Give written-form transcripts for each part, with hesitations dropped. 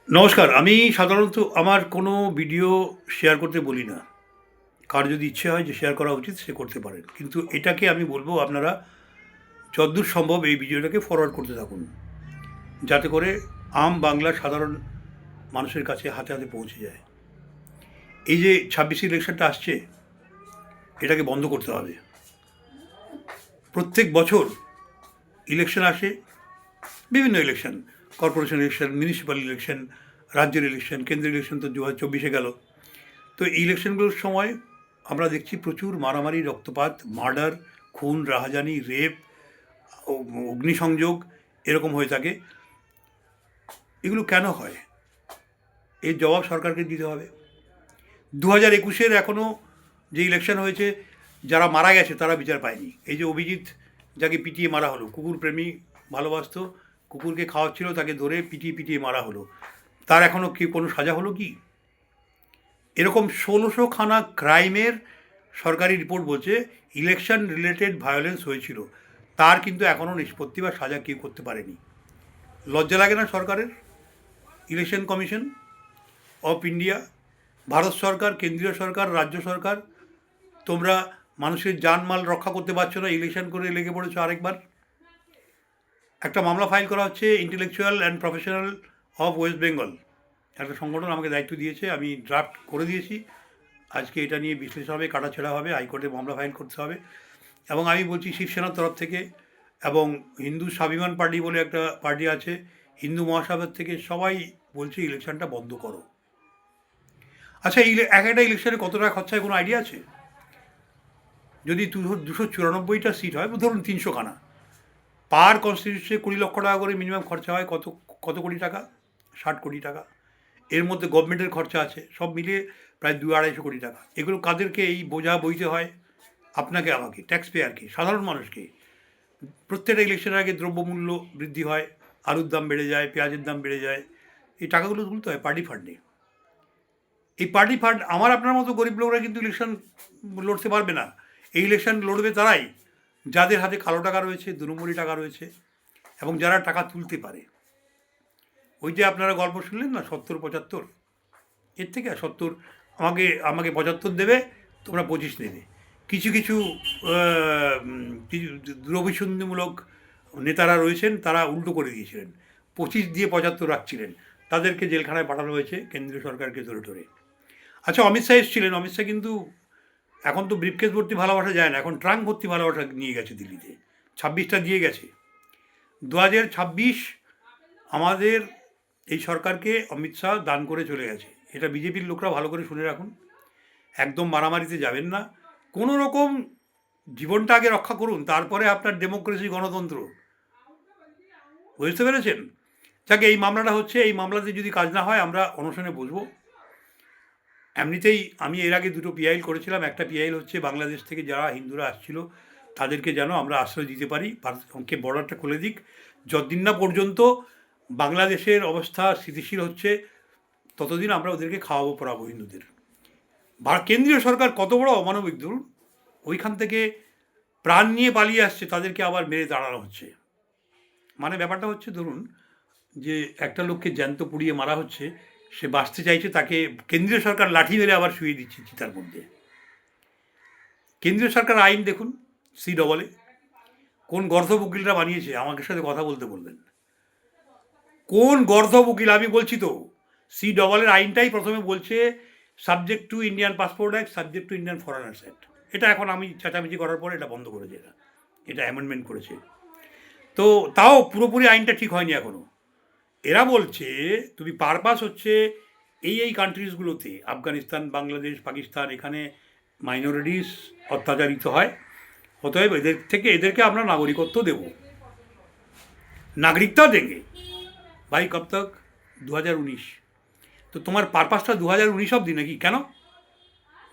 নমস্কার। আমি সাধারণত আমার কোনো ভিডিও শেয়ার করতে বলি না। কার যদি ইচ্ছে হয় যে শেয়ার করা উচিত সে করতে পারেন। কিন্তু এটাকে আমি বলব আপনারা যতদূর সম্ভব এই ভিডিওটাকে ফরওয়ার্ড করতে থাকুন। যাতে করে বাংলার সাধারণ মানুষের কাছে হাতে, হাতে পৌঁছে যায়। এই যে ২৬ ইলেকশনটা আসছে, এটাকে বন্ধ করতে হবে। প্রত্যেক বছর ইলেকশন আসে, বিভিন্ন election, corporation election, municipal election, রাজ্যের ইলেকশন, কেন্দ্রীয় ইলেকশন তো ২০২৪-এ গেল। তো এই ইলেকশনগুলোর সময় আমরা দেখছি প্রচুর মারামারি, রক্তপাত, মার্ডার, খুন, রাহাজানি, রেপ, অগ্নিসংযোগ এরকম হয়ে থাকে। এগুলো কেন হয়? এর জবাব সরকারকে দিতে হবে। ২০২১-এর এখনও যে ইলেকশন হয়েছে, যারা মারা গেছে তারা বিচার পায়নি। এই যে অভিজিৎ, যাকে পিটিয়ে মারা হলো, কুকুরপ্রেমী, ভালোবাসতো, কুকুরকে খাওয়াচ্ছিল, তাকে ধরে পিটিয়ে পিটিয়ে মারা হলো, তার এখনও কি কোনো সাজা হলো কি? এরকম ১৬০০খানা ক্রাইমের সরকারি রিপোর্ট বলছে ইলেকশন রিলেটেড ভায়োলেন্স হয়েছিল, তার কিন্তু এখনও নিষ্পত্তি বা সাজা কেউ করতে পারেনি। লজ্জা লাগে না সরকারের? Election commission of India, Bharat সরকার, কেন্দ্রীয় সরকার, রাজ্য সরকার, তোমরা মানুষের জানমাল রক্ষা করতে পারছো না, ইলেকশন করে লেগে পড়েছো আরেকবার। একটা মামলা ফাইল করা হচ্ছে intellectual and professional of West Bengal, একটা সংগঠন আমাকে দায়িত্ব দিয়েছে, আমি ড্রাফট করে দিয়েছি। আজকে এটা নিয়ে বিশ্লেষণ হবে, কাটাছেড়া হবে, হাইকোর্টে মামলা ফাইল করতে হবে। এবং আমি বলছি শিবসেনার তরফ থেকে এবং হিন্দু স্বাভিমান পার্টি বলে একটা পার্টি আছে, হিন্দু মহাসভার থেকে সবাই বলছে ইলেকশনটা বন্ধ করো। আচ্ছা, এক একটা ইলেকশনে কত টাকা খরচা হয় কোনো আইডিয়া আছে? যদি ২৯৪টা সিট হয়, ধরুন ৩০০খানা, পার কনস্টিটিউন্সিতে ২০ লক্ষ টাকা করে মিনিমাম খরচা হয়। কত কত কোটি টাকা? ৬০ কোটি টাকা। এর মধ্যে গভর্নমেন্টের খরচা আছে, সব মিলিয়ে প্রায় ২-২৫০ কোটি টাকা। এগুলো কাদেরকে এই বোঝা বইতে হয়? আপনাকে, আমাকে, ট্যাক্স পেয়ারকে, সাধারণ মানুষকে। প্রত্যেকটা ইলেকশনের আগে দ্রব্যমূল্য বৃদ্ধি হয়, আলুর দাম বেড়ে যায়, পেঁয়াজের দাম বেড়ে যায়। এই টাকাগুলো তুলতে হয় পার্টি ফান্ডে। এই পার্টি ফান্ড আমার আপনার মতো গরিব লোকরা কিন্তু ইলেকশন লড়তে পারবে না। এই ইলেকশন লড়বে তারাই যাদের হাতে কালো টাকা রয়েছে, ২ নম্বরি টাকা রয়েছে, এবং যারা টাকা তুলতে পারে। ওই যে আপনারা গল্প শুনলেন না, ৭০-৭৫, এর থেকে ৭০ আমাকে আমাকে ৭৫ দেবে, তোমরা ২৫ নেবে। কিছু কিছু কিছু দুরভিসন্ধিমূলক নেতারা রয়েছেন, তারা উল্টো করে দিয়েছিলেন, ২৫ দিয়ে ৭৫ রাখছিলেন, তাদেরকে জেলখানায় পাঠানো হয়েছে কেন্দ্রীয় সরকারকে ধরে ধরে। আচ্ছা, অমিত শাহ এসেছিলেন, অমিত শাহ কিন্তু এখন তো ব্রিফকেস ভর্তি ভালোবাসা যায় না, এখন ট্রাঙ্ক ভর্তি ভালোবাসা নিয়ে গেছে দিল্লিতে, ২৬টা দিয়ে গেছে। ২০২৬ আমাদের এই সরকারকে অমিত শাহ দান করে চলে গেছে। এটা বিজেপির লোকরা ভালো করে শুনে রাখুন। একদম মারামারিতে যাবেন না, কোনো রকম জীবনটা আগে রক্ষা করুন, তারপরে আপনার ডেমোক্রেসি, গণতন্ত্র। বুঝতে পেরেছেন? যাকে এই মামলাটা হচ্ছে, এই মামলাতে যদি কাজ না হয় আমরা অনশনে বসবো। এমনিতেই আমি এর আগে 2টো পিআইল করেছিলাম। একটা পিআইল হচ্ছে বাংলাদেশ থেকে যারা হিন্দুরা আসছিল তাদেরকে যেন আমরা আশ্রয় দিতে পারি, ভারতকে বর্ডারটা খুলে দিক। যতদিন না পর্যন্ত বাংলাদেশের অবস্থা স্থিতিশীল হচ্ছে, ততদিন আমরা ওদেরকে খাওয়াবো পড়াবো হিন্দুদের। কেন্দ্রীয় সরকার কত বড় অমানবিক ধরুন, ওইখান থেকে প্রাণ নিয়ে পালিয়ে আসছে, তাদেরকে আবার মেরে দাঁড়ানো হচ্ছে। মানে ব্যাপারটা হচ্ছে, ধরুন যে একটা লোককে জ্যান্ত পুড়িয়ে মারা হচ্ছে, সে বাঁচতে চাইছে, তাকে কেন্দ্রীয় সরকার লাঠি মেরে আবার শুয়ে দিচ্ছে চিতার মধ্যে। কেন্দ্রীয় সরকার আইন দেখুন, CEE, কোন গর্ধব উকিলরা বানিয়েছে, আমাকে সাথে কথা বলতে বলবেন। কোন গর্ধব উকিল, আমি বলছি তো, CEE আইনটাই প্রথমে বলছে subject to Indian passport act, subject to Indian foreigners act. এটা এখন আমি চেঁচামেচি করার পরে এটা বন্ধ করেছে, এটা অ্যামেন্ডমেন্ট করেছে। তো তাও পুরোপুরি আইনটা ঠিক হয়নি এখনও। এরা বলছে তুমি পারপাস হচ্ছে এই কান্ট্রিজগুলোতে, আফগানিস্তান, বাংলাদেশ, পাকিস্তান, এখানে মাইনরিটিস অত্যাচারিত হয়, অতএব এদেরকে আমরা নাগরিকত্ব দেব, নাগরিকতা দেंगे ভাই। কব তক? 2019। তো তোমার পারপাসটা 2019 অবধি নাকি? কেন?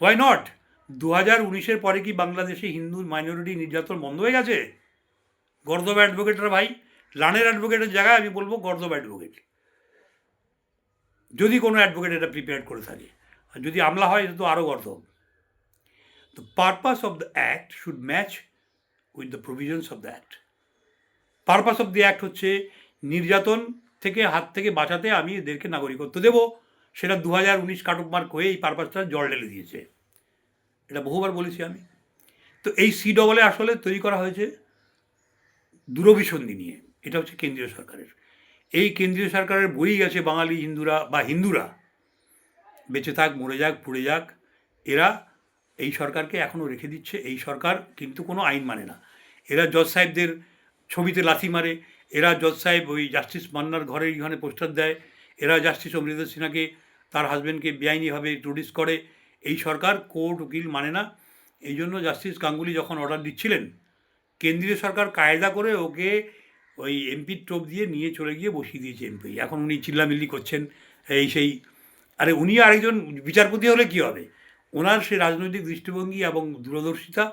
Why not? 2019-এর পরে কি বাংলাদেশে হিন্দু মাইনরিটি নির্যাতন বন্ধ হয়ে গেছে? গর্দব অ্যাডভোকেটরা ভাই, লানের অ্যাডভোকেটের জায়গায় আমি বলবো গর্দব অ্যাডভোকেট, যদি কোনো অ্যাডভোকেট এটা প্রিপেয়ার করে থাকে। আর যদি আমলা হয়, এটা তো আরও গর্দব। The purpose of the act should match with the provisions of the act. Purpose of the act হচ্ছে নির্যাতন হাত থেকে বাঁচাতে আমি এদেরকে নাগরিকত্ব দেবো, সেটা 2019 কাট অফ মার্ক হয়ে এই পারপাসটা জল ঢেলে দিয়েছে। এটা বহুবার বলেছি আমি। তো এই CAA আসলে তৈরি করা হয়েছে দূরভিসন্ধি নিয়ে। এটা হচ্ছে কেন্দ্রীয় সরকারের। এই কেন্দ্রীয় সরকারের বই গেছে বাঙালি হিন্দুরা বা হিন্দুরা বেঁচে থাক, মরে যাক, পুড়ে যাক, এরা এই সরকারকে এখনও রেখে দিচ্ছে। এই সরকার কিন্তু কোনো আইন মানে না। এরা জজ সাহেবদের ছবিতে লাথি মারে, এরা জজ সাহেব ওই জাস্টিস মান্নার ঘরে এইখানে পোস্টার দেয়, এরা জাস্টিস অমৃতা সিনহাকে তার হাজব্যান্ডকে বেআইনিভাবে ইন্ট্রোডিউস করে। এই সরকার কোর্ট উকিল মানে না। এই জন্য জাস্টিস গাঙ্গুলি যখন অর্ডার দিচ্ছিলেন, কেন্দ্রীয় সরকার কায়দা করে ওকে ওই এমপির টোপ দিয়ে নিয়ে চলে গিয়ে বসিয়ে দিয়েছে এমপি। এখন উনি চিল্লামিল্লি করছেন এই সেই। আরে উনি আরেকজন বিচারপতি হলে কী হবে? ওনার সে রাজনৈতিক দৃষ্টিভঙ্গি এবং দূরদর্শিতা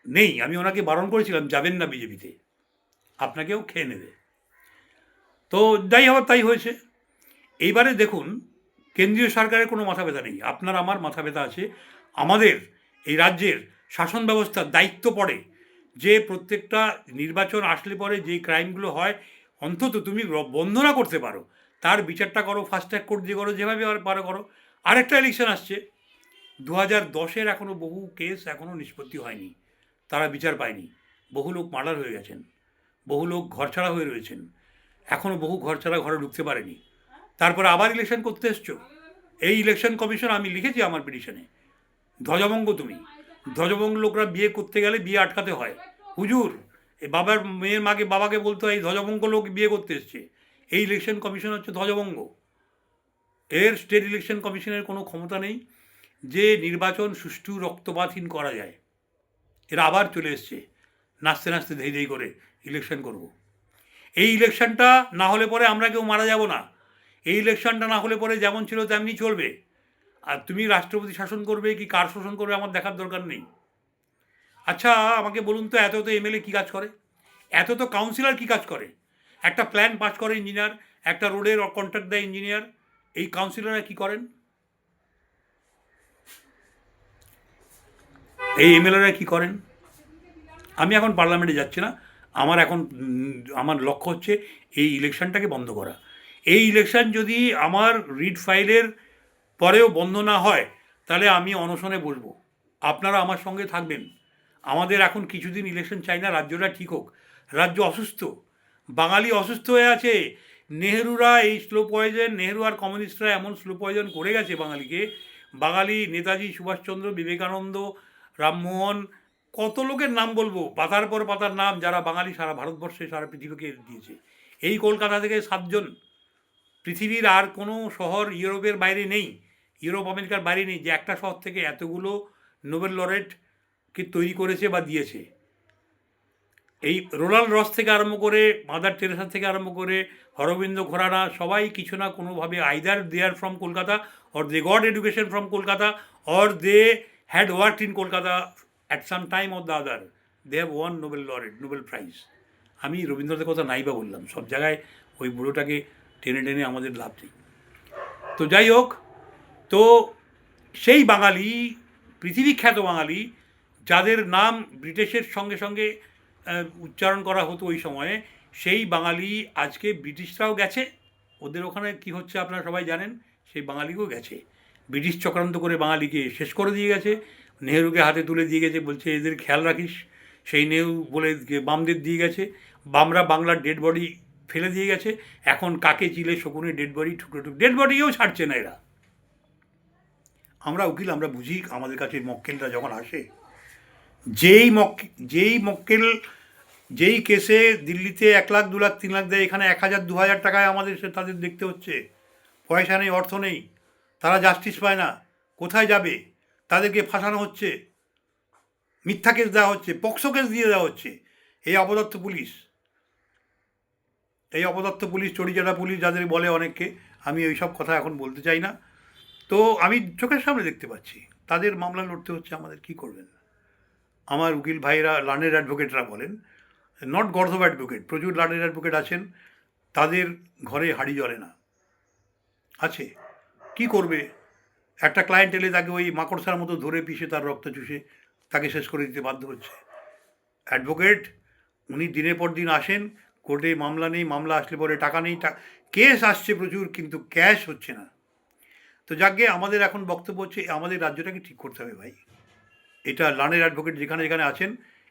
নেই। আমি ওনাকে বারণ করেছিলাম যাবেন না বিজেপিতে, আপনাকেও খেয়ে নেবে। তো যাই হওয়ার তাই হয়েছে। এইবারে দেখুন, কেন্দ্রীয় সরকারের কোনো মাথা ব্যথা নেই, আপনার আমার মাথা ব্যথা আছে। আমাদের এই রাজ্যের শাসন ব্যবস্থার দায়িত্ব পড়ে যে প্রত্যেকটা নির্বাচন আসলে পরে যে ক্রাইমগুলো হয় অন্তত তুমি বন্ধ না করতে পারো, তার বিচারটা করো, ফাস্ট ট্র্যাক কোর্ট দিয়ে করো, যেভাবে পারো করো। আরেকটা ইলেকশন আসছে 2010-এর, এখনও বহু কেস এখনও নিষ্পত্তি হয়নি, তারা বিচার পায়নি। বহু লোক মার্ডার হয়ে গেছেন, বহু লোক ঘরছাড়া হয়ে রয়েছেন, এখনও বহু ঘরছাড়া ঘরে ঢুকতে পারেনি। তারপরে আবার ইলেকশন করতে এসছো। এই ইলেকশন কমিশন, আমি লিখেছি আমার পিটিশনে, ধ্বজভঙ্গ। তুমি ধ্বজভঙ্গ, লোকরা বিয়ে করতে গেলে বিয়ে আটকাতে হয়। হুজুর, এই বাবার মেয়ের মাকে বাবাকে বলতে হয় এই ধ্বজভঙ্গ লোক বিয়ে করতে এসছে। এই ইলেকশন কমিশন হচ্ছে ধ্বজভঙ্গ। এর স্টেট ইলেকশন কমিশনের কোনো ক্ষমতা নেই যে নির্বাচন সুষ্ঠু রক্তপাতহীন করা যায়। এরা আবার চলে এসছে নাচতে নাচতে ধেই ধেই করে ইলেকশন করব। এই ইলেকশনটা না হলে পরে আমরা কেউ মারা যাব না। এই ইলেকশনটা না হলে পরে যেমন ছিল তেমনি চলবে। আর তুমি রাষ্ট্রপতি শাসন করবে কি কার শাসন করবে আমার দেখার দরকার নেই। আচ্ছা আমাকে বলুন তো, এত তো MLA কী কাজ করে, এত তো কাউন্সিলর কী কাজ করে? একটা প্ল্যান পাস করে ইঞ্জিনিয়ার, একটা রোডের কন্ট্রাক্ট দেয় ইঞ্জিনিয়ার, এই কাউন্সিলররা কী করেন? এই MLAরা কী করেন? আমি এখন পার্লামেন্টে যাচ্ছি না, আমার এখন আমার লক্ষ্য হচ্ছে এই ইলেকশনটাকে বন্ধ করা। এই ইলেকশন যদি আমার রিড ফাইলের পরেও বন্ধ না হয় তাহলে আমি অনশনে বসবো, আপনারা আমার সঙ্গে থাকবেন। আমাদের এখন কিছুদিন ইলেকশন চাই না, রাজ্যটা ঠিক হোক। রাজ্য অসুস্থ, বাঙালি অসুস্থ হয়ে আছে। নেহরুরা এই স্লো পয়জন, নেহরু আর কমিউনিস্টরা এমন স্লো পয়জন করে গেছে বাঙালিকে। বাঙালি নেতাজি সুভাষচন্দ্র, বিবেকানন্দ, রামমোহন, কত লোকের নাম বলবো, পাতার পর পাতার নাম, যারা বাঙালি সারা ভারতবর্ষে সারা পৃথিবীকে দিয়েছে। এই কলকাতা থেকে 7 জন। পৃথিবীর আর কোনো শহর ইউরোপের বাইরে নেই, ইউরোপ আমেরিকার বাইরে নেই যে একটা শহর থেকে এতগুলো নোবেল লরেটকে তৈরি করেছে বা দিয়েছে। এই রোনাল্ড রস থেকে আরম্ভ করে মাদার টেরেসা থেকে আরম্ভ করে হরবিন্দ ঘোরানা, সবাই কিছু না কোনোভাবে either they are from Kolkata or they got education from Kolkata or they had worked in Kolkata at some time or the other. They have won Nobel laureate, Nobel prize. আমি রবীন্দ্রনাথের কথা নাই বা বললাম, সব জায়গায় ওই বুড়োটাকে টেনে টেনে আমাদের লাভ নেই। তো যাই হোক, তো সেই বাঙালি, পৃথিবী খ্যাত বাঙালি, যাদের নাম ব্রিটিশের সঙ্গে সঙ্গে উচ্চারণ করা হতো ওই সময়ে, সেই বাঙালি আজকে ব্রিটিশরাও গেছে, ওদের ওখানে কি হচ্ছে আপনারা সবাই জানেন, সেই বাঙালিকেও গেছে। ব্রিটিশ চক্রান্ত করে বাঙালিকে শেষ করে দিয়ে গেছে, নেহরুকে হাতে তুলে দিয়ে গেছে, বলছে এদের খেয়াল রাখিস। সেই নেহরু বলে বামদের দিয়ে গেছে, বামরা বাংলার ডেড বডি ফেলে দিয়ে গেছে। এখন কাকে চিলে শকুনে ডেড বডি, টুকরো টুকরো ডেড বডিও ছাড়ছে না এরা। আমরা উকিল, আমরা বুঝি। আমাদের কাছে মক্কেলরা যখন আসে, যেই মক্কেল যেই কেসে দিল্লিতে 1 লাখ 2 লাখ 3 লাখ দেয়, এখানে 1000 2000 টাকায় আমাদের তাদের দেখতে হচ্ছে। পয়সা নেই, অর্থ নেই, তারা জাস্টিস পায় না, কোথায় যাবে? তাদেরকে ফাঁসানো হচ্ছে, মিথ্যা কেস দেওয়া হচ্ছে, পক্সো কেস দিয়ে দেওয়া হচ্ছে। এই অপদার্থ পুলিশ, এই অপদার্থ পুলিশ, চড়িচাটা পুলিশ যাদের বলে অনেককে, আমি ওই সব কথা এখন বলতে চাই না। তো আমি চোখের সামনে দেখতে পাচ্ছি তাদের মামলা লড়তে হচ্ছে। আমাদের কি করবেন? আমার উকিল ভাইরা, লার্নেড অ্যাডভোকেটরা বলেন, নট গর্ধব অ্যাডভোকেট, প্রচুর লার্নেড অ্যাডভোকেট আছেন, তাদের ঘরে হাঁড়ি জ্বলে না, আছে। কি করবে? একটা ক্লায়েন্ট এলে তাকে ওই মাকড়সার মতো ধরে পিষে তার রক্ত চুষে তাকে শেষ করে দিতে বাধ্য হচ্ছে। অ্যাডভোকেট উনি দিনের পর দিন আসেন, কোর্টে মামলা নেই, মামলা আসলে পরে টাকা নেই, কেস আসছে প্রচুর কিন্তু ক্যাশ হচ্ছে না। তো যাকে আমাদের এখন বক্তব্য হচ্ছে আমাদের রাজ্যটাকে ঠিক করতে হবে ভাই। এটা লার্নেড অ্যাডভোকেট যেখানে যেখানে আছেন,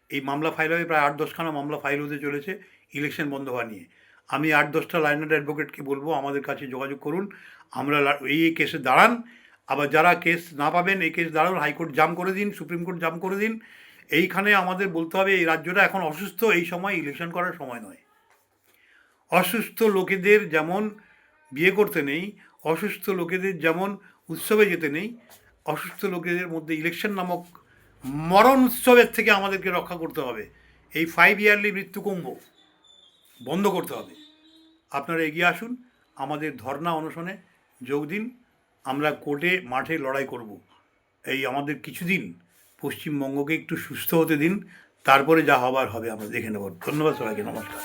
এই মামলা ফাইল হবে, প্রায় 8-10খানা মামলা ফাইল হতে চলেছে ইলেকশন বন্ধ হওয়া নিয়ে। আমি 8-10টা লার্নেড অ্যাডভোকেটকে বলবো আমাদের কাছে যোগাযোগ করুন, আমরা এই কেসে দাঁড়ান। আবার যারা কেস না পাবেন, এই কেস দাঁড়ান, হাইকোর্ট জাম করে দিন, সুপ্রিম কোর্ট জাম করে দিন। এইখানে আমাদের বলতে হবে এই রাজ্যটা এখন অসুস্থ, এই সময় ইলেকশন করার সময় নয়। অসুস্থ লোকেদের যেমন বিয়ে করতে নেই, অসুস্থ লোকেদের যেমন উৎসবে যেতে নেই, অসুস্থ লোকেদের মধ্যে ইলেকশন নামক মরণ উৎসবের থেকে আমাদেরকে রক্ষা করতে হবে। এই 5 ইয়ারলি মৃত্যুকুম্ভ বন্ধ করতে হবে। আপনারা এগিয়ে আসুন, আমাদের ধর্না অনশনে যোগ দিন। আমরা কোর্টে মাঠে লড়াই করব। এই আমাদের কিছুদিন পশ্চিমবঙ্গকে একটু সুস্থ হতে দিন, তারপরে যা হবার হবে আমরা দেখে নেব। ধন্যবাদ সবাইকে, নমস্কার।